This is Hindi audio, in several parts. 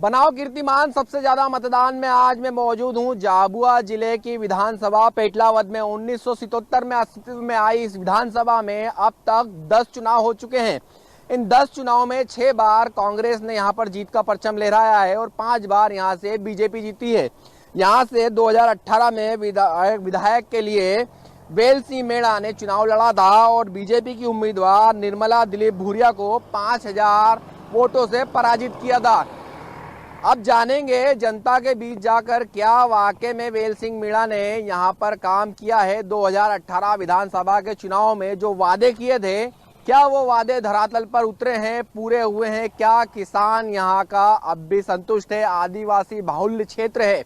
बनाओ कीर्तिमान। सबसे ज्यादा मतदान में आज मैं मौजूद हूं झाबुआ जिले की विधानसभा पेटलावद में। 1977 में अस्तित्व में आई इस विधानसभा में अब तक 10 चुनाव हो चुके हैं। इन 10 चुनाव में 6 बार कांग्रेस ने यहां पर जीत का परचम लहराया है और 5 बार यहां से बीजेपी जीती है। यहां से 2018 में विधायक के लिए वेल सिंह मेड़ा ने चुनाव लड़ा था और बीजेपी की उम्मीदवार निर्मला दिलीप भूरिया को 5000 वोटों से पराजित किया था। अब जानेंगे जनता के बीच जाकर क्या वाकई में वेल सिंह मीणा ने यहां पर काम किया है। 2018 विधानसभा के चुनाव में जो वादे किए थे, क्या वो वादे धरातल पर उतरे हैं, पूरे हुए हैं? क्या किसान यहां का अब भी संतुष्ट है? आदिवासी बाहुल्य क्षेत्र है,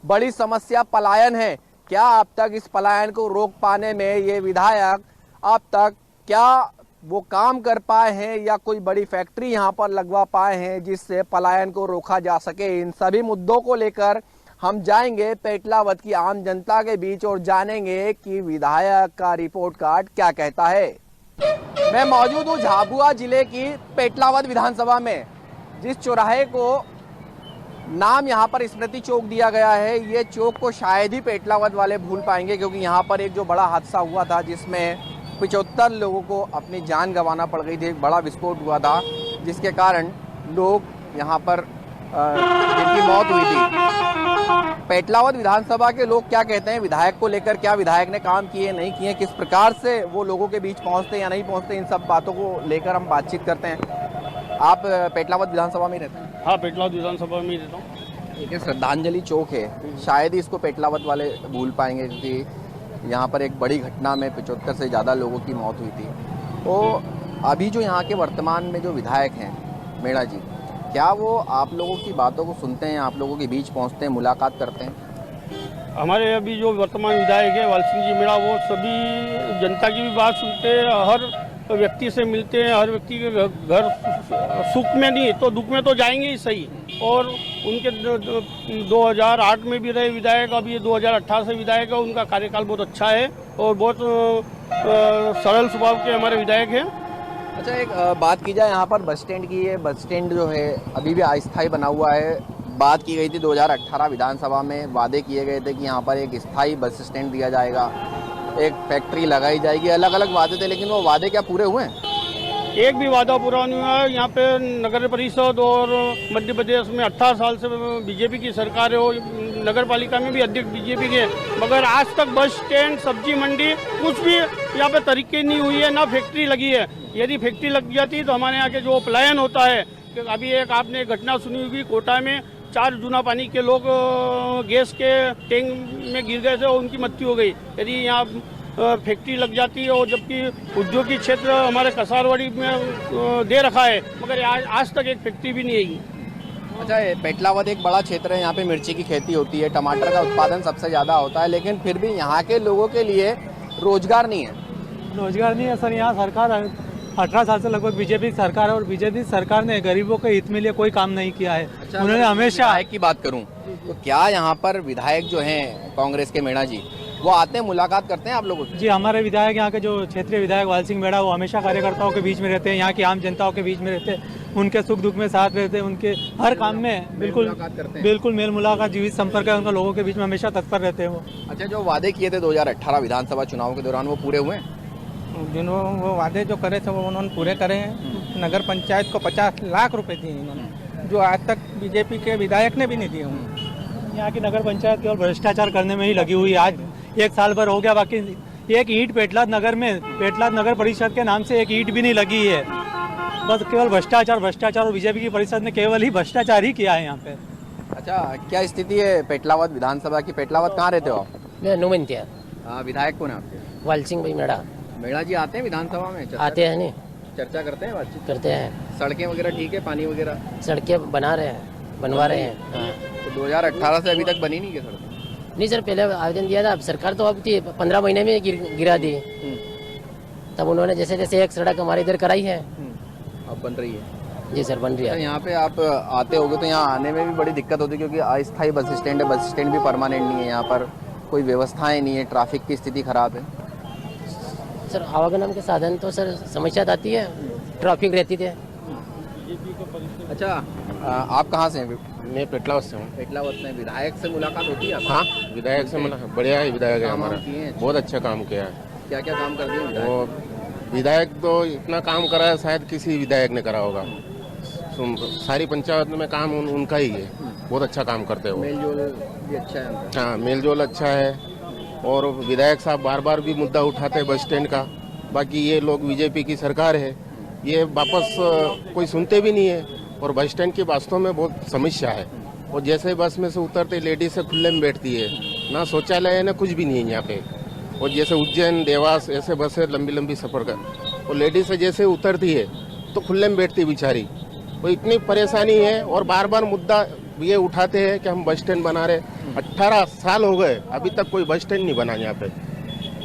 बड़ी समस्या पलायन है। क्या अब तक इस पलायन को रोक पाने में ये विधायक अब तक क्या वो काम कर पाए हैं या कोई बड़ी फैक्ट्री यहाँ पर लगवा पाए हैं जिससे पलायन को रोका जा सके? इन सभी मुद्दों को लेकर हम जाएंगे पेटलावद की आम जनता के बीच और जानेंगे कि विधायक का रिपोर्ट कार्ड क्या कहता है। मैं मौजूद हूँ झाबुआ जिले की पेटलावद विधानसभा में। जिस चौराहे को नाम यहाँ पर स्मृति चौक दिया गया है, ये चौक को शायद ही पेटलावद वाले भूल पाएंगे, क्योंकि यहाँ पर एक जो बड़ा हादसा हुआ था जिसमें 75 लोगों को अपनी जान गंवाना पड़ गई थी। एक बड़ा विस्फोट हुआ था जिसके कारण लोग यहाँ पर जिनकी मौत हुई थी। पेटलावद विधानसभा के लोग क्या कहते हैं विधायक को लेकर? क्या विधायक ने काम किए, नहीं किए, किस प्रकार से वो लोगों के बीच पहुंचते या नहीं पहुंचते, इन सब बातों को लेकर हम बातचीत करते हैं। आप पेटलावद विधानसभा में रहते हैं? हाँ, पेटलावद विधानसभा में ही रहता हूँ। एक श्रद्धांजलि चौक है, शायद ही इसको पेटलावद वाले भूल पाएंगे क्योंकि यहाँ पर एक बड़ी घटना में 75 से ज़्यादा लोगों की मौत हुई थी। तो अभी जो यहाँ के वर्तमान में जो विधायक हैं मेड़ा जी, क्या वो आप लोगों की बातों को सुनते हैं, आप लोगों के बीच पहुँचते हैं, मुलाकात करते हैं? हमारे अभी जो वर्तमान विधायक है वेल सिंह जी मेड़ा, वो सभी जनता की भी बात सुनते हैं, हर व्यक्ति से मिलते हैं, हर व्यक्ति के घर सुख में नहीं तो दुख में तो जाएंगे ही सही। और उनके 2008 में भी रहे विधायक, अब ये 2018 से विधायक है। उनका कार्यकाल बहुत अच्छा है और बहुत सरल स्वभाव के हमारे विधायक हैं। अच्छा, एक बात की जाए यहाँ पर बस स्टैंड की। ये बस स्टैंड जो है अभी भी अस्थायी बना हुआ है। बात की गई थी 2018 विधानसभा में, वादे किए गए थे कि यहाँ पर एक स्थायी बस स्टैंड दिया जाएगा, एक फैक्ट्री लगाई जाएगी, अलग अलग वादे थे, लेकिन वो वादे क्या पूरे हुए हैं? एक भी वादा पूरा नहीं हुआ है। यहाँ पे नगर परिषद और मध्य प्रदेश में 18 साल से बीजेपी की सरकार है और नगर पालिका में भी अध्यक्ष बीजेपी के, मगर आज तक बस स्टैंड, सब्जी मंडी, कुछ भी यहाँ पे तरीके नहीं हुई है, ना फैक्ट्री लगी है। यदि फैक्ट्री लग जाती तो हमारे यहाँ के जो पलायन होता है, अभी एक आपने घटना सुनी होगी, कोटा में 4 जूना पानी के लोग गैस के टैंक में गिर गए थे और उनकी मृत्यु हो गई। यदि यहाँ फैक्ट्री लग जाती है, और जबकि औद्योगिक क्षेत्र हमारे कसारवाड़ी में दे रखा है, मगर आज तक एक फैक्ट्री भी नहीं आई। अच्छा, पेटलावद एक बड़ा क्षेत्र है, यहाँ पे मिर्ची की खेती होती है, टमाटर का उत्पादन सबसे ज़्यादा होता है, लेकिन फिर भी यहाँ के लोगों के लिए रोजगार नहीं है। रोजगार नहीं है सर। यहाँ सरकार 18 साल से लगभग बीजेपी सरकार है और बीजेपी सरकार ने गरीबों के हित में लिए कोई काम नहीं किया है। अच्छा, उन्होंने हमेशा विधायक की बात करूं तो क्या यहाँ पर विधायक जो हैं कांग्रेस के मेड़ा जी, वो आते हैं, मुलाकात करते हैं आप लोगों से? जी, हमारे विधायक यहाँ के जो क्षेत्रीय विधायक वेल सिंह मेड़ा, वो हमेशा कार्यकर्ताओं के बीच में रहते हैं, यहाँ की आम जनताओं के बीच में रहते हैं, उनके सुख दुख में साथ रहते हैं, उनके हर काम में बिल्कुल मेल मुलाकात, जीवित संपर्क है उनका लोगों के बीच में, हमेशा तत्पर रहते हैं वो। अच्छा, जो वादे किए थे 2018 विधानसभा चुनाव के दौरान, वो पूरे हुए हैं? जिन्होंने वो वादे जो करे थे वो उन्होंने पूरे करे हैं। नगर पंचायत को 50 लाख रुपए दिए इन्होंने, जो आज तक बीजेपी के विधायक ने भी नहीं दिए उन्होंने। यहाँ की नगर पंचायत केवल भ्रष्टाचार करने में ही लगी हुई है। आज 1 साल भर हो गया, बाकी एक ईंट पेटलाद नगर में, पेटलाद नगर परिषद के नाम से एक ईंट भी नहीं लगी है। बस केवल भ्रष्टाचार और बीजेपी की परिषद ने केवल ही भ्रष्टाचार ही किया है यहाँ पे। अच्छा, क्या स्थिति है पेटलावद विधानसभा की? पेटलावद कहाँ रहते हो आप? मैं नुमंतिया। विधायक कौन है आपके? वेल सिंह भाई मेड़ा। मेड़ा जी आते हैं विधानसभा में? आते हैं, नहीं चर्चा करते हैं, बातचीत करते हैं। सड़कें वगैरह ठीक है, पानी वगैरह? सड़कें बना रहे हैं, बनवा रहे हैं। हाँ। तो 2018 से अभी तक बनी नहीं क्या सड़क? नहीं सर, पहले आवेदन दिया था, अब सरकार तो अब 15 महीने में गिरा दी। तब उन्होंने जैसे जैसे एक सड़क हमारे इधर कराई है, अब बन रही है। जी सर, बन रही है। यहाँ पे आप आते होगे तो यहाँ आने में भी बड़ी दिक्कत होती है, क्योंकि अस्थायी बस स्टैंड है, बस स्टैंड भी परमानेंट नहीं है, यहाँ पर कोई व्यवस्थाएं नहीं है, ट्रैफिक की स्थिति खराब है। सर आवागमन के साधन तो सर समस्या आती है, ट्रैफिक रहती है। अच्छा, आप कहाँ से हैं? मैं पेटलावत से हूँ। पेटलावत में विधायक से मुलाकात होती है आपकी? हाँ, विधायक से मिला, बढ़िया है विधायक है काम हमारा, किए हैं? बहुत अच्छा काम किया है। क्या क्या काम कर दिए विधायक? वो विधायक तो इतना काम करा है शायद किसी विधायक ने करा होगा। सारी पंचायत में काम उनका ही है, बहुत अच्छा काम करते हो। मेल जोल भी अच्छा है उनका। हाँ, मेल जोल अच्छा है। और विधायक साहब बार बार भी मुद्दा उठाते हैं बस स्टैंड का। बाकी ये लोग बीजेपी की सरकार है, ये वापस कोई सुनते भी नहीं है। और बस स्टैंड की वास्तव में बहुत समस्या है। और जैसे बस में से उतरते लेडीज से खुले में बैठती है, ना शौचालय है ना कुछ भी नहीं है यहाँ पे। और जैसे उज्जैन देवास ऐसे बसें लंबी लंबी सफ़र कर, और लेडीज से जैसे उतरती है तो खुले में बैठती बेचारी। तो इतनी परेशानी है। और बार बार मुद्दा ये उठाते हैं कि हम बस स्टैंड बना रहे। 18 साल हो गए, अभी तक कोई बस स्टैंड नहीं बना यहाँ पे।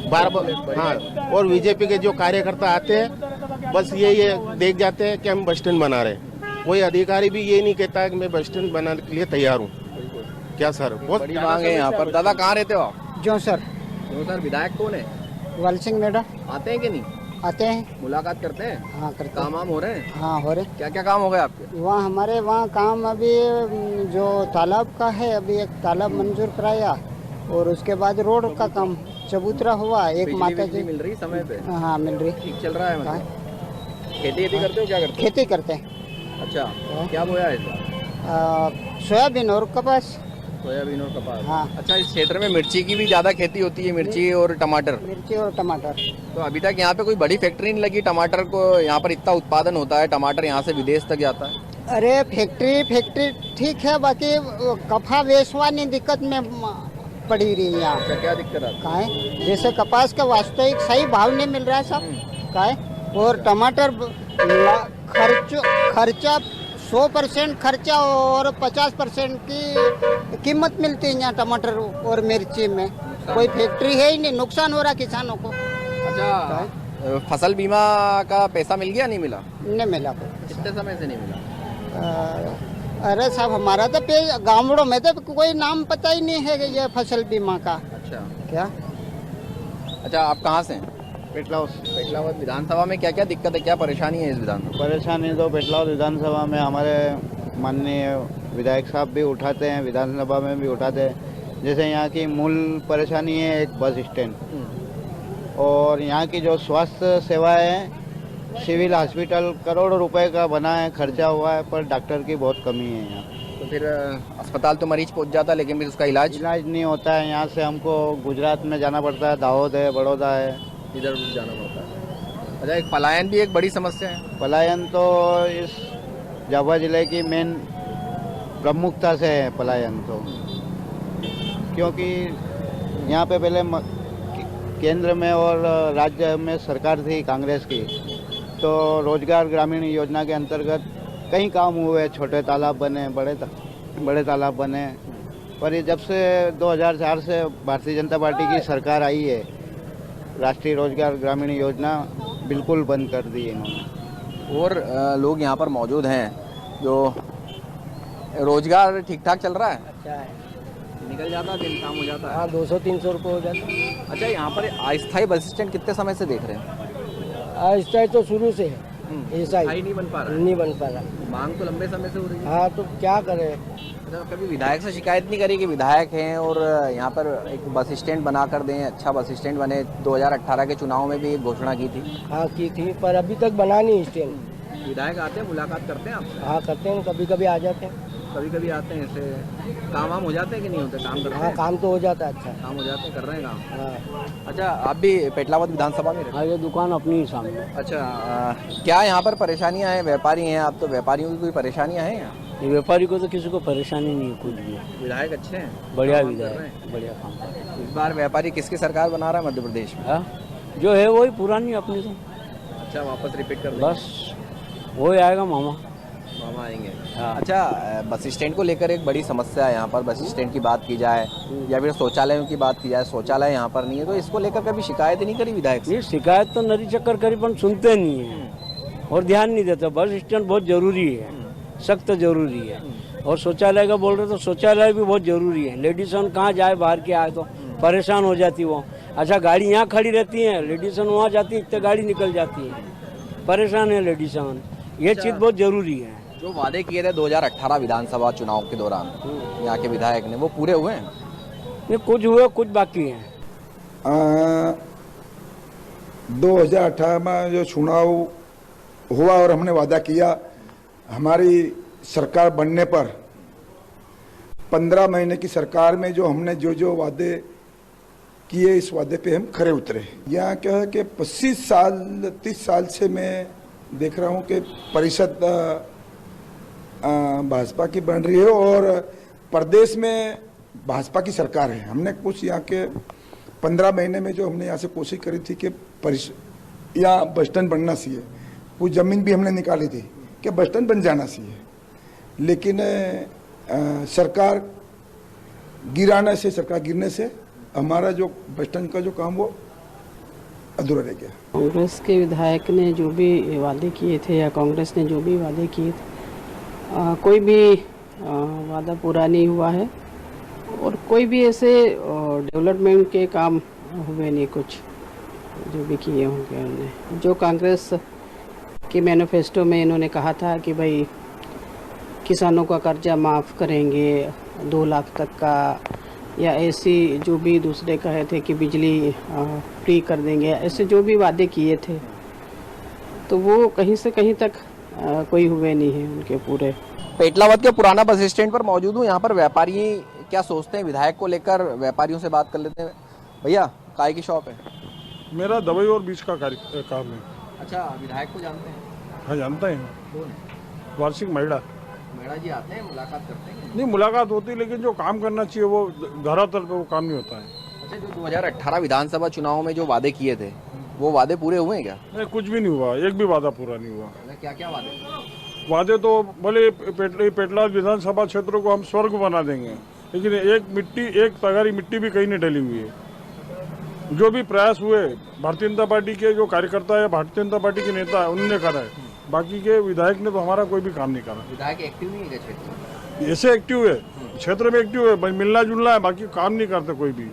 बार बार हाँ, और बीजेपी के जो कार्यकर्ता आते हैं बस ये देख जाते हैं कि हम बस स्टैंड बना रहे। कोई अधिकारी भी ये नहीं कहता है कि मैं बस स्टैंड बनाने के लिए तैयार हूँ। क्या सर, बहुत बड़ी मांग है यहाँ पर। दादा कहाँ रहते हो आप? जो सर तो सर विधायक कौन है? वल सिंह मेडा आते हैं कि नहीं? आते हैं। मुलाकात करते हैं? हाँ करते काम हैं। वाम हो रहे हैं? हाँ हो रहे। क्या क्या काम हो गए आपके? वहाँ हमारे वहाँ काम अभी जो तालाब का है, अभी एक तालाब मंजूर कराया और उसके बाद रोड का काम चबूतरा हुआ। एक बिजली माता बिजली जी मिल रही समय पे? हाँ मिल रही। ठीक चल रहा है मतलब? खेती करते हो, क्या करते खेती करते हैं। हो? अच्छा, क्या बोया है इस बार? सोयाबीन और कपास। सोयाबीन और कपास। हाँ। अच्छा, इस क्षेत्र में मिर्ची की भी ज्यादा खेती होती है, मिर्ची और टमाटर। मिर्ची और टमाटर। तो अभी तक यहाँ पे कोई बड़ी फैक्ट्री नहीं लगी टमाटर को? यहाँ पर इतना उत्पादन होता है, टमाटर यहाँ से विदेश तक जाता है। अरे फैक्ट्री ठीक है, बाकी कफा वेसवानी दिक्कत में पड़ी रही है यहाँ। क्या क्या दिक्कत आती का है, जैसे कपास का वास्तविक सही भाव नहीं मिल रहा है सब का है। और टमाटर खर्चा 100% खर्चा और 50% की कीमत मिलती है यहाँ टमाटर और मिर्ची में। कोई फैक्ट्री है ही नहीं, नुकसान हो रहा किसानों को। है? अच्छा, फसल बीमा का पैसा मिल गया, नहीं मिला? नहीं मिला कोई। कितने समय से नहीं मिला? अरे साहब हमारा तो गाँवों में तो कोई नाम पता ही नहीं है कि ये फसल बीमा का। अच्छा क्या? अच्छा, आप कहाँ से हैं? पेटलावत विधानसभा में क्या क्या दिक्कत है, क्या परेशानी है इस विधानसभा? परेशानी तो पेटलावत विधानसभा में हमारे माननीय विधायक साहब भी उठाते हैं, विधानसभा में भी उठाते हैं। जैसे यहाँ की मूल परेशानी है एक बस स्टैंड, और यहाँ की जो स्वास्थ्य सेवाएं हैं, सिविल हॉस्पिटल करोड़ों रुपए का बना है, खर्चा हुआ है, पर डॉक्टर की बहुत कमी है यहाँ। तो फिर अस्पताल तो मरीज पहुंच जाता है, लेकिन फिर उसका इलाज नहीं होता है। यहाँ से हमको गुजरात में जाना पड़ता है, दाहोद है, बड़ौदा है, इधर उधर जाना पड़ता है। अच्छा, एक पलायन भी एक बड़ी समस्या है। पलायन तो इस झाबुआ जिले की मेन प्रमुखता से है पलायन तो, क्योंकि यहाँ पे पहले केंद्र में और राज्य में सरकार थी कांग्रेस की, तो रोजगार ग्रामीण योजना के अंतर्गत कई काम हुए, छोटे तालाब बने, बड़े तालाब बने। पर ये जब से 2004 से भारतीय जनता पार्टी की सरकार आई है, राष्ट्रीय रोजगार ग्रामीण योजना बिल्कुल बंद कर दी है इन्होंने। और लोग यहाँ पर मौजूद हैं जो रोजगार ठीक ठाक चल रहा है? अच्छा है। निकल जाता है, दिन काम हो जाता है। हाँ 200-300 रुपये हो जाता है। अच्छा, यहाँ पर अस्थायी बस स्टैंड कितने समय से देख रहे हैं? अस्थायी तो शुरू से है, ऐसा अस्थायी नहीं बन पा रहा है। नहीं बन पा रहा। मांग तो लंबे समय से हो रही है। हाँ तो क्या करें। अच्छा, कभी विधायक से शिकायत नहीं करी कि विधायक हैं और यहाँ पर एक बस स्टैंड बना कर दें, अच्छा बस स्टैंड बने? 2018 के चुनाव में भी एक घोषणा की थी। हाँ की थी, पर अभी तक बना नहीं स्टैंड। विधायक आते हैं, मुलाकात करते हैं आपसे? हाँ करते हैं, कभी कभी आ जाते हैं। कभी कभी आते हैं, ऐसे काम वाम हो जाते हैं कि नहीं होते? काम करते हाँ हैं? काम तो हो जाता है। अच्छा काम हो जाते हैं, कर रहे हैं काम। हाँ। अच्छा, आप भी पेटलावत विधानसभा में रहते हैं? ये दुकान अपनी ही सामने। अच्छा, क्या यहाँ पर परेशानियाँ हैं? व्यापारी हैं आप, तो व्यापारियों की कोई परेशानियाँ हैं यहाँ? व्यापारी को तो किसी को परेशानी नहीं है कुछ भी। विधायक अच्छे हैं, बढ़िया काम कर रहे विधायक, हैं। बढ़िया काम कर रहे इस बार व्यापारी किसकी सरकार बना रहा है मध्य प्रदेश में? हैं। जो है वही पुरानी अपनी तो, अच्छा, वापस रिपीट कर देंगे? बस वही आएगा मामा। मामा आएंगे। हाँ। अच्छा, बस स्टैंड को लेकर एक बड़ी समस्या है यहाँ पर। बस स्टैंड की बात की जाए या फिर शौचालयों की बात की जाए, शौचालय यहाँ पर नहीं है, तो इसको लेकर कभी शिकायत नहीं करी विधायक से? ये शिकायत तो नरी चक्कर करीबन सुनते नहीं है और ध्यान नहीं देते। बस स्टैंड बहुत जरूरी है, सख्त जरूरी है। और शौचालय का बोल रहे तो शौचालय भी बहुत जरूरी है। लेडीसन कहाँ जाए, बाहर के आए तो परेशान हो जाती वो। अच्छा, गाड़ी यहाँ खड़ी रहती है, लेडीसन वहाँ जाती है, इतने गाड़ी निकल जाती है, परेशान है लेडीसन। ये चीज़ बहुत जरूरी है। जो वादे किए थे 2018 विधानसभा चुनाव के दौरान यहाँ के विधायक ने, वो पूरे हुए हैं? ये कुछ हुए कुछ बाकी हैं। 2018 में जो चुनाव हुआ और हमने वादा किया, हमारी सरकार बनने पर 15 महीने की सरकार में जो हमने जो वादे किए, इस वादे पे हम खरे उतरे। यहाँ क्या है कि 30 साल से मैं देख रहा हूँ कि परिषद भाजपा की बन रही है और प्रदेश में भाजपा की सरकार है। हमने कुछ यहाँ के 15 महीने में जो हमने यहाँ से कोशिश करी थी कि यहाँ बस स्टैंड बनना चाहिए, कुछ ज़मीन भी हमने निकाली थी कि बस स्टैंड बन जाना चाहिए, लेकिन सरकार गिरने से हमारा जो बस स्टैंड का जो काम वो अधूरा रह गया। कांग्रेस के विधायक ने जो भी वादे किए थे या कांग्रेस ने जो भी वादे किए थे, कोई भी वादा पूरा नहीं हुआ है और कोई भी ऐसे डेवलपमेंट के काम हुए नहीं कुछ जो भी किए होंगे उन्होंने। जो कांग्रेस के मैनिफेस्टो में इन्होंने कहा था कि भाई किसानों का कर्जा माफ़ करेंगे 2 लाख तक का, या ऐसी जो भी दूसरे कहे थे कि बिजली फ्री कर देंगे, ऐसे जो भी वादे किए थे तो वो कहीं से कहीं तक कोई हुए नहीं है उनके पूरे। पेटलावद के पुराना बस स्टैंड पर मौजूद हूँ। यहाँ पर व्यापारी क्या सोचते हैं विधायक को लेकर, व्यापारियों से बात कर लेते हैं। भैया, काय की शॉप है? मेरा दवाई और बीज का काम है। अच्छा, विधायक को जानते हैं? हाँ, जानता है। कौन? वार्षिक महिला जी आते हैं, मुलाकात करते हैं? नहीं, मुलाकात होती है लेकिन जो काम करना चाहिए वो धरातल पे वो काम नहीं होता है। अच्छा, जो 2018 विधानसभा चुनाव में जो वादे किए थे वो वादे पूरे हुए हैं क्या? नहीं, कुछ भी नहीं हुआ, एक भी वादा पूरा नहीं हुआ। क्या क्या वादे तो बोले पेटलाद विधानसभा क्षेत्र को हम स्वर्ग बना देंगे, लेकिन एक तगारी मिट्टी भी कहीं नहीं डली हुई है। जो भी प्रयास हुए भारतीय जनता पार्टी के जो कार्यकर्ता है, भारतीय जनता पार्टी के नेता है, उन्होंने करा है। बाकी के विधायक ने तो हमारा कोई भी काम नहीं करा। विधायक एक्टिव नहीं है क्षेत्र में? ऐसे एक्टिव है, क्षेत्र में एक्टिव है, मिलना जुलना है, बाकी काम नहीं करते कोई भी।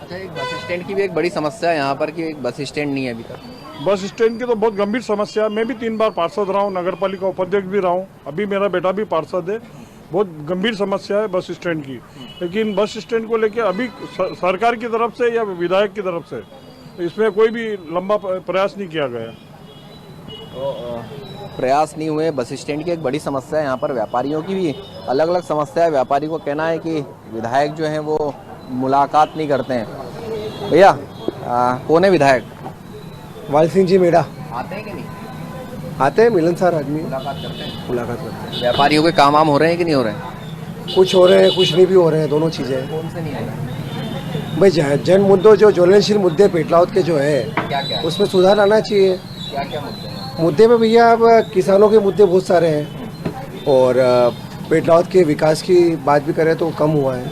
अच्छा, एक बस स्टैंड की भी एक बड़ी समस्या है यहाँ पर कि एक बस स्टैंड नहीं है अभी तक। बस स्टैंड की तो बहुत गंभीर समस्या है। मैं भी 3 बार पार्षद रहा हूँ, नगर पालिका उपाध्यक्ष भी रहा हूँ, अभी मेरा बेटा भी पार्षद है। बहुत गंभीर समस्या है बस स्टैंड की, लेकिन बस स्टैंड को लेकर अभी सरकार की तरफ से या विधायक की तरफ से इसमें कोई भी लंबा प्रयास नहीं किया गया। प्रयास नहीं हुए। बस स्टैंड की एक बड़ी समस्या है यहाँ पर। व्यापारियों की भी अलग अलग समस्या है। व्यापारी को कहना है कि विधायक जो है वो मुलाकात नहीं करते हैं। भैया, कौन है विधायक? वाल सिंह जी मेरा। आते हैं कि नहीं? आते हैं, मिलनसार आदमी, मुलाकात करते हैं। मुलाकात करते हैं। व्यापारियों के काम हो रहे हैं कि नहीं हो रहे हैं? कुछ हो रहे हैं, कुछ नहीं भी हो रहे हैं, दोनों चीज़ें। कौन से नहीं हो रहे? भाई जन मुद्दों जो ज्वलनशील मुद्दे पेटलावद के जो है क्या उसमें सुधार आना चाहिए। क्या क्या मुद्दे हैं? मुद्दे में भैया अब किसानों के मुद्दे बहुत सारे हैं और पेटलावद के विकास की बात भी करें तो कम हुआ है,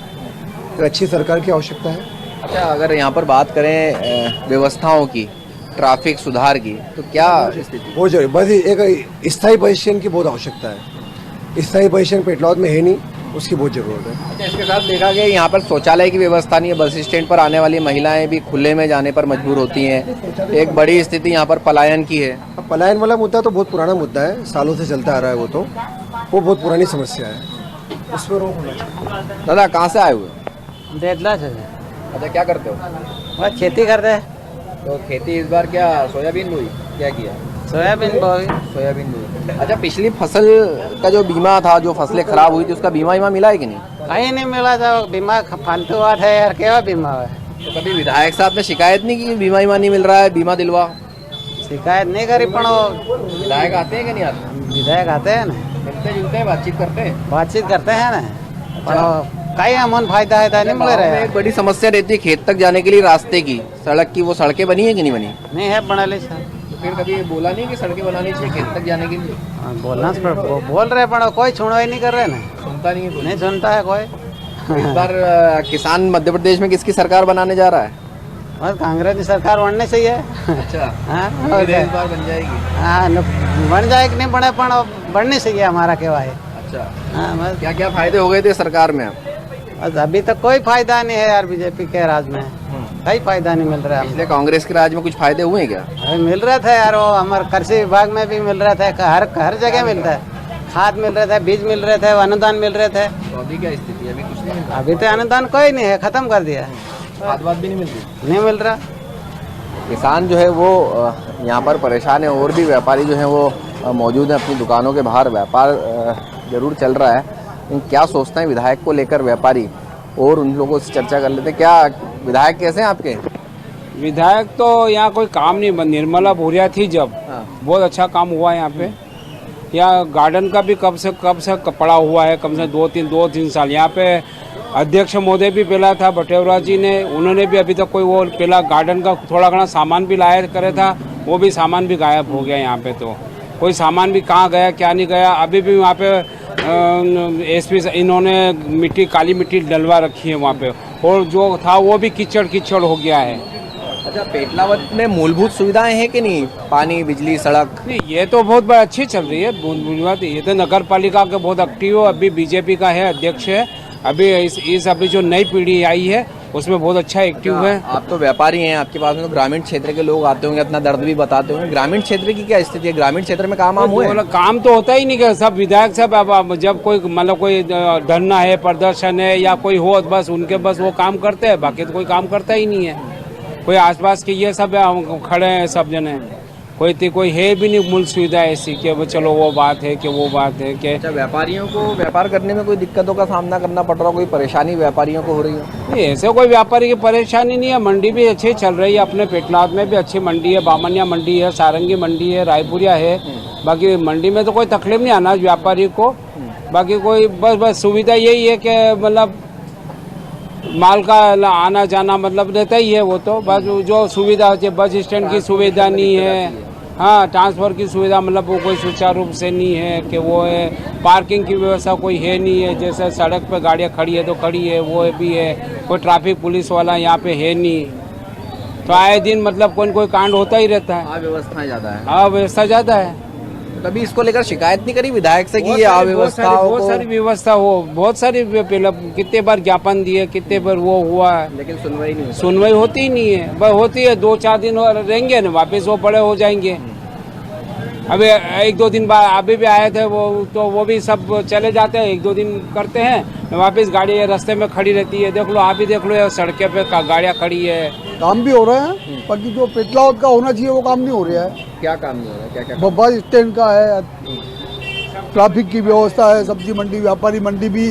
तो अच्छी सरकार की आवश्यकता है। अच्छा, अगर यहाँ पर बात करें व्यवस्थाओं की, ट्रैफिक सुधार की, तो क्या स्थिति? बहुत जरूरी, बस एक स्थायी बस स्टैंड की बहुत आवश्यकता है। स्थायी बस स्टैंड पेटलावद में है नहीं, उसकी बहुत ज़रूरत है। अच्छा, इसके साथ देखा गया यहाँ पर शौचालय की व्यवस्था नहीं है। बस स्टैंड पर आने वाली महिलाएं भी खुले में जाने पर मजबूर होती हैं। एक बड़ी स्थिति यहाँ पर पलायन की है। पलायन वाला मुद्दा तो बहुत पुराना मुद्दा है, सालों से चलता आ रहा है। वो बहुत पुरानी समस्या है, उस पर रोक होना चाहिए। दादा, कहाँ से आए हुए? देतला से। अच्छा, क्या करते हो? बस खेती करते हैं। तो खेती इस बार क्या सोयाबीन बोई? क्या किया? सोयाबीन बोई। सोयाबीन बोई। अच्छा, पिछली फसल का जो बीमा था, जो फसलें खराब हुई थी, उसका बीमा मिला है कि नहीं? कहीं नहीं मिला था, बीमा फालतू बात है यार, क्या बीमा है? तो कभी विधायक साहब ने शिकायत नहीं की बीमा नहीं मिल रहा है, बीमा दिलवा? शिकायत नहीं करी, पण विधायक आते हैं कि नहीं आते? विधायक आते हैं ना, मिलते जुलते हैं, बातचीत करते हैं ना, पण कहीं अमन फायदा है नहीं मिल रहा है। एक बड़ी समस्या रहती है खेत तक जाने के लिए रास्ते की, सड़क की। वो सड़कें बनी है कि नहीं बनी? नहीं है, बना ले सर। फिर कभी बोला नहीं कि सड़कें बनानी चाहिए खेत तक जाने के लिए? बोलना बोल रहे, पण कोई सुनवाई नहीं कर रहे ना। सुनता नहीं है? नहीं सुनता है कोई। इस बार किसान मध्य प्रदेश में किसकी सरकार बनाने जा रहा है? बस कांग्रेस की सरकार बनने चाहिए। अच्छा, हाँ, इस बार बन जाएगी? हाँ, बन जाए कि नहीं बने, पण बननी चाहिए हमारा क्या है। अच्छा, हाँ, बस क्या क्या फायदे हो गए थे सरकार में? बस अभी तक कोई फायदा नहीं है यार बीजेपी के राज में। कहीं फायदा नहीं मिल रहा है। पिछले कांग्रेस के राज में कुछ फायदे हुए हैं क्या? अरे मिल रहा था यार, वो हमारे कृषि विभाग में भी मिल रहा था, हर जगह मिलता है। खाद मिल रहा था, बीज मिल रहे थे, अनुदान मिल रहे थे। तो अभी क्या स्थिति है? अभी कुछ नहीं मिल रहा? अभी तो अनुदान कोई नहीं है, खत्म कर दिया। खाद वाद भी नहीं मिल रही? नहीं मिल रहा। किसान जो है वो यहाँ पर परेशान है, और भी व्यापारी जो हैं वो मौजूद हैं अपनी दुकानों के बाहर। व्यापार जरूर चल रहा है, लेकिन क्या सोचते हैं विधायक को लेकर व्यापारी, और उन लोगों से चर्चा कर लेते हैं। क्या विधायक कैसे हैं आपके? विधायक तो यहाँ कोई काम नहीं, निर्मला भूरिया थी जब, बहुत अच्छा काम हुआ यहाँ पे। यहाँ गार्डन का भी कब से पड़ा हुआ है, कम से दो तीन साल। यहाँ पे अध्यक्ष महोदय भी पहला था बटेवरा जी ने, उन्होंने भी अभी तक कोई वो पहला गार्डन का थोड़ा घना सामान भी लाया करे था, वो भी सामान भी गायब हो गया। यहाँ पे तो कोई सामान भी कहाँ गया क्या नहीं गया। अभी भी वहाँ पे एसपी इन्होंने काली मिट्टी डलवा रखी है वहाँ पे, और जो था वो भी कीचड़ हो गया है। अच्छा, पेटलावद में मूलभूत सुविधाएं हैं कि नहीं? पानी, बिजली, सड़क? नहीं, ये तो बहुत अच्छी चल रही है बुनियाद। ये तो नगर पालिका के बहुत एक्टिव हो, अभी बीजेपी का है, अध्यक्ष है। अभी इस अभी जो नई पीढ़ी आई है उसमें बहुत अच्छा एक्टिव है। आप तो व्यापारी हैं, आपके पास में तो ग्रामीण क्षेत्र के लोग आते होंगे, अपना दर्द भी बताते होंगे। ग्रामीण क्षेत्र की क्या स्थिति है? ग्रामीण क्षेत्र में काम हुए? काम तो होता ही नहीं कि सब विधायक सब जब कोई मतलब कोई धरना है, प्रदर्शन है या कोई हो, बस उनके बस वो काम करते हैं, बाकी तो कोई काम करता ही नहीं है। कोई आसपास के ये सब खड़े हैं सब जने, कोई है भी नहीं मूल सुविधा ऐसी कि वो चलो वो बात है कि वो बात है कि। अच्छा, व्यापारियों को व्यापार करने में कोई दिक्कतों का सामना करना पड़ रहा, कोई परेशानी व्यापारियों को हो रही है? नहीं, ऐसे कोई व्यापारी की परेशानी नहीं है। मंडी भी अच्छी चल रही है, अपने पेटलाद में भी अच्छी मंडी है, बामनिया मंडी है, सारंगी मंडी है, रायपुरिया है। बाकी मंडी में तो कोई तकलीफ नहीं आना व्यापारी को। बाकी कोई बस सुविधा यही है कि मतलब माल का आना जाना मतलब रहता ही है। वो तो बस जो सुविधा होती है, बस स्टैंड की सुविधा नहीं है, हाँ ट्रांसफ़र की सुविधा मतलब वो कोई सुचारू रूप से नहीं है कि वो है। पार्किंग की व्यवस्था कोई है नहीं है, जैसे सड़क पे गाड़ियाँ खड़ी है तो खड़ी है, वो भी है। कोई ट्रैफिक पुलिस वाला यहाँ पे है नहीं, तो आए दिन मतलब कोई कांड होता ही रहता है। अव्यवस्था ज़्यादा है। अव्यवस्था ज़्यादा है। कभी इसको लेकर शिकायत नहीं करी विधायक से कि ये अव्यवस्था? बहुत सारी व्यवस्था हो, बहुत सारी कितने बार ज्ञापन दिए, कितने बार वो हुआ, लेकिन सुनवाई नहीं, सुनवाई होती ही नहीं है। बस होती है 2-4 दिन और रहेंगे ना, वापस वो बड़े हो जाएंगे। अभी 1-2 दिन बाद अभी भी आए थे वो, तो वो भी सब चले जाते हैं, 1-2 दिन करते हैं, वापस गाड़ी रास्ते में खड़ी रहती है। देख लो, आप भी देख लो, सड़कें पे गाड़ियाँ खड़ी है। काम भी हो रहा है, बाकी जो पेटलावद का होना चाहिए वो काम नहीं हो रहा है। क्या काम नहीं हो रहा है? क्या बस स्टैंड का है, ट्रैफिक की व्यवस्था है, सब्जी मंडी, व्यापारी मंडी भी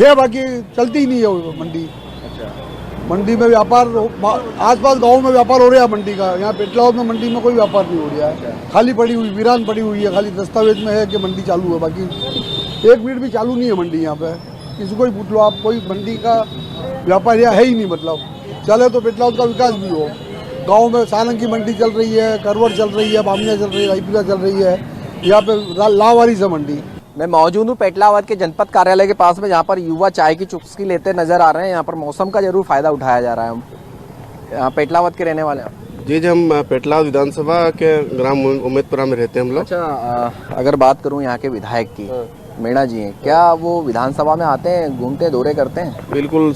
है, बाकी चलती ही नहीं है वो मंडी। मंडी में व्यापार आसपास गाँव में व्यापार हो रहा है मंडी का, यहाँ पेटलावद में मंडी में कोई व्यापार नहीं हो रहा है। खाली पड़ी हुई, वीरान पड़ी हुई है, खाली दस्तावेज में है कि मंडी चालू है, बाकी 1 मिनट भी चालू नहीं है मंडी। यहाँ पे किसी को ही पूछ लो आप, कोई मंडी का व्यापार यहाँ है ही नहीं। मतलब चले तो पेटलावद का विकास भी हो। गाँव में सारंग की मंडी चल रही है, करवट चल रही है, बामनिया चल रही है, रायपुरा चल रही है, यहाँ पे लावारिस है मंडी। मैं मौजूद हूँ पेटलावद के जनपद कार्यालय के पास में, जहाँ पर युवा चाय की चुस्की लेते नजर आ रहे हैं। यहाँ पर मौसम का जरूर फायदा उठाया जा रहा है। हम यहाँ पेटलावद के रहने वाले हैं। जी हम पेटलावद विधानसभा के ग्राम उम्मेदपुरा में रहते हैं हम लोग। अच्छा, अगर बात करूँ यहाँ के विधायक की, मीणा जी हैं, क्या वो विधानसभा में आते हैं, घूमते दौरे करते हैं? बिल्कुल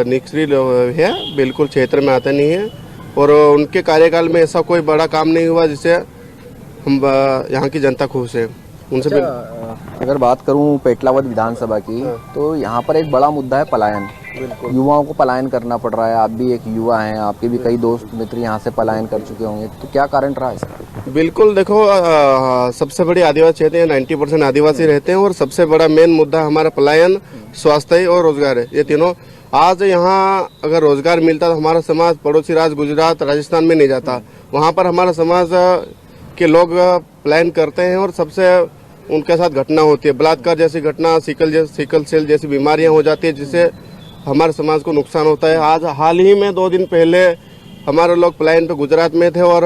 निष्क्रिय है, बिल्कुल क्षेत्र में आते नहीं है, और उनके कार्यकाल में ऐसा कोई बड़ा काम नहीं हुआ जिससे हम यहाँ की जनता खुश है उनसे। अगर बात करूं पेटलावद विधानसभा की, तो यहाँ पर एक बड़ा मुद्दा है पलायन। युवाओं को पलायन करना पड़ रहा है। आप भी एक युवा हैं, आपके भी कई दोस्त मित्र यहाँ से पलायन कर चुके होंगे, तो क्या कारण रहा इसका? बिल्कुल, देखो सबसे बड़ी आदिवासी क्षेत्र है, 90% आदिवासी रहते हैं, और सबसे बड़ा मेन मुद्दा हमारा पलायन, स्वास्थ्य और रोजगार है। ये तीनों आज यहाँ अगर रोजगार मिलता तो हमारा समाज पड़ोसी राज्य गुजरात, राजस्थान में नहीं जाता। वहाँ पर हमारा समाज के लोग पलायन करते हैं, और सबसे उनके साथ घटना होती है, बलात्कार जैसी घटना, सिकल सेल जैसी बीमारियां हो जाती है, जिससे हमारे समाज को नुकसान होता है। आज हाल ही में 2 दिन पहले हमारे लोग पलायन पे गुजरात में थे और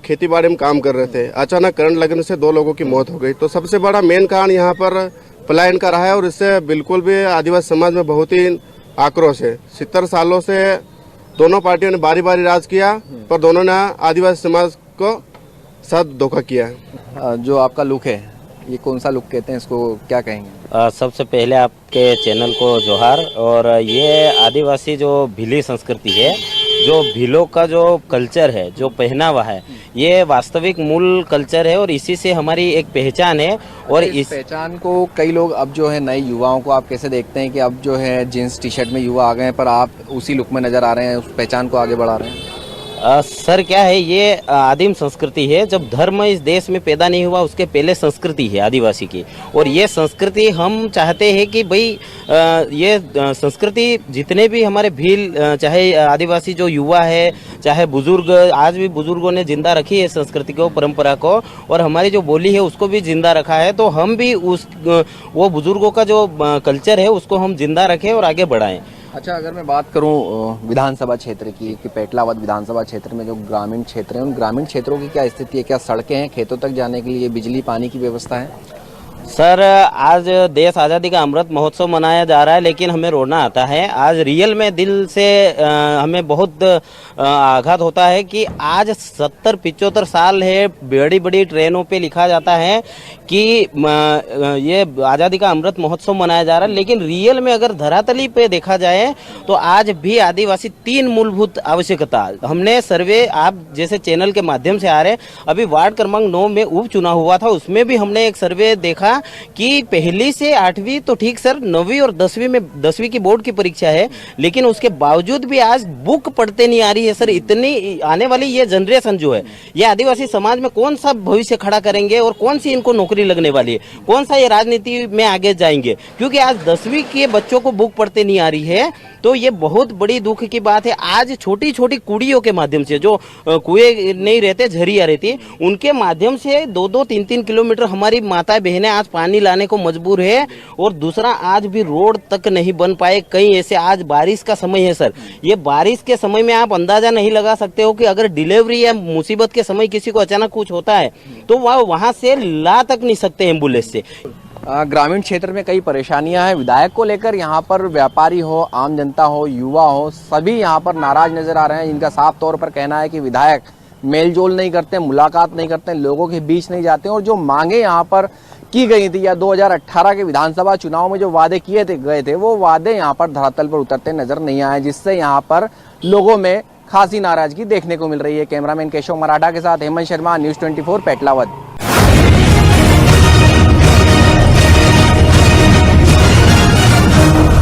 खेती बाड़ी में काम कर रहे थे। अचानक करंट लगने से 2 लोगों की मौत हो गई। तो सबसे बड़ा मेन कारण यहाँ पर पलायन का रहा है, और इससे बिल्कुल भी आदिवासी समाज में बहुत ही आक्रोश है। 70 सालों से दोनों पार्टियों ने बारी बारी राज किया, पर दोनों ने आदिवासी समाज को साथ धोखा किया है। जो आपका लुक है, ये कौन सा लुक कहते हैं, इसको क्या कहेंगे? सबसे पहले आपके चैनल को जोहार। और ये आदिवासी जो भिली संस्कृति है जो भीलों का जो कल्चर है, जो पहनावा है, ये वास्तविक मूल कल्चर है और इसी से हमारी एक पहचान है। और इस पहचान को कई लोग अब जो है नए युवाओं को आप कैसे देखते हैं कि अब जो है जींस टी शर्ट में युवा आ गए हैं, पर आप उसी लुक में नजर आ रहे हैं, उस पहचान को आगे बढ़ा रहे हैं? सर क्या है, ये आदिम संस्कृति है। जब धर्म इस देश में पैदा नहीं हुआ उसके पहले संस्कृति है आदिवासी की, और ये संस्कृति हम चाहते हैं कि भाई ये संस्कृति जितने भी हमारे भील, चाहे आदिवासी जो युवा है, चाहे बुजुर्ग, आज भी बुजुर्गों ने जिंदा रखी है संस्कृति को, परंपरा को, और हमारी जो बोली है उसको भी जिंदा रखा है। तो हम भी वो बुजुर्गों का जो कल्चर है उसको हम जिंदा रखें और आगे बढ़ाएं। अच्छा, अगर मैं बात करूं विधानसभा क्षेत्र की, कि पेटलावद विधानसभा क्षेत्र में जो ग्रामीण क्षेत्र हैं, उन ग्रामीण क्षेत्रों की क्या स्थिति है? क्या सड़कें हैं खेतों तक जाने के लिए? बिजली पानी की व्यवस्था है? सर आज देश आज़ादी का अमृत महोत्सव मनाया जा रहा है, लेकिन हमें रोना आता है। आज रियल में दिल से हमें बहुत आघात होता है कि आज 70-75 साल है, बड़ी बड़ी ट्रेनों पे लिखा जाता है कि ये आज़ादी का अमृत महोत्सव मनाया जा रहा है, लेकिन रियल में अगर धरातली पे देखा जाए तो आज भी आदिवासी 3 मूलभूत आवश्यकता, हमने सर्वे, आप जैसे चैनल के माध्यम से आ रहे, अभी वार्ड क्रमांक 9 में उपचुनाव हुआ था, उसमें भी हमने एक सर्वे देखा कि पहली से 8वीं तो ठीक सर, 9वीं और 10वीं में 10वीं की बोर्ड की परीक्षा है, लेकिन उसके बावजूद भी आज बुक पढ़ते नहीं आ रही है सर। इतनी आने वाली ये जनरेशन जो है, ये आदिवासी समाज में कौन सा भविष्य खड़ा करेंगे और कौन सी इनको नौकरी लगने वाली है, कौन सा ये राजनीति में आगे जाएंगे, क्योंकि आज 10वीं के बच्चों को बुक पढ़ते नहीं आ रही है। तो ये बहुत बड़ी दुख की बात है। आज छोटी छोटी कुड़ियों के माध्यम से, जो कुएं नहीं रहते, झरिया रहती, उनके माध्यम से 2-2, 3-3 किलोमीटर हमारी माता बहनें आज पानी लाने को मजबूर है। और दूसरा, आज भी रोड तक नहीं बन पाए कहीं ऐसे। आज बारिश का समय है सर, ये बारिश के समय में आप अंदाजा नहीं लगा सकते हो कि अगर डिलीवरी या मुसीबत के समय किसी को अचानक कुछ होता है तो वहाँ से ला तक नहीं सकते एम्बुलेंस से। ग्रामीण क्षेत्र में कई परेशानियां हैं विधायक को लेकर। यहाँ पर व्यापारी हो, आम जनता हो, युवा हो, सभी यहाँ पर नाराज नजर आ रहे हैं। इनका साफ तौर पर कहना है कि विधायक मेलजोल नहीं करते, मुलाकात नहीं करते, लोगों के बीच नहीं जाते, और जो मांगे यहाँ पर की गई थी या 2018 के विधानसभा चुनाव में जो वादे किए गए थे, वो वादे यहाँ पर धरातल पर उतरते नजर नहीं आए, जिससे यहाँ पर लोगों में खासी नाराजगी देखने को मिल रही है। कैमरामैन केशव मराठा के साथ हेमंत शर्मा, न्यूज़ 24 पेटलावद।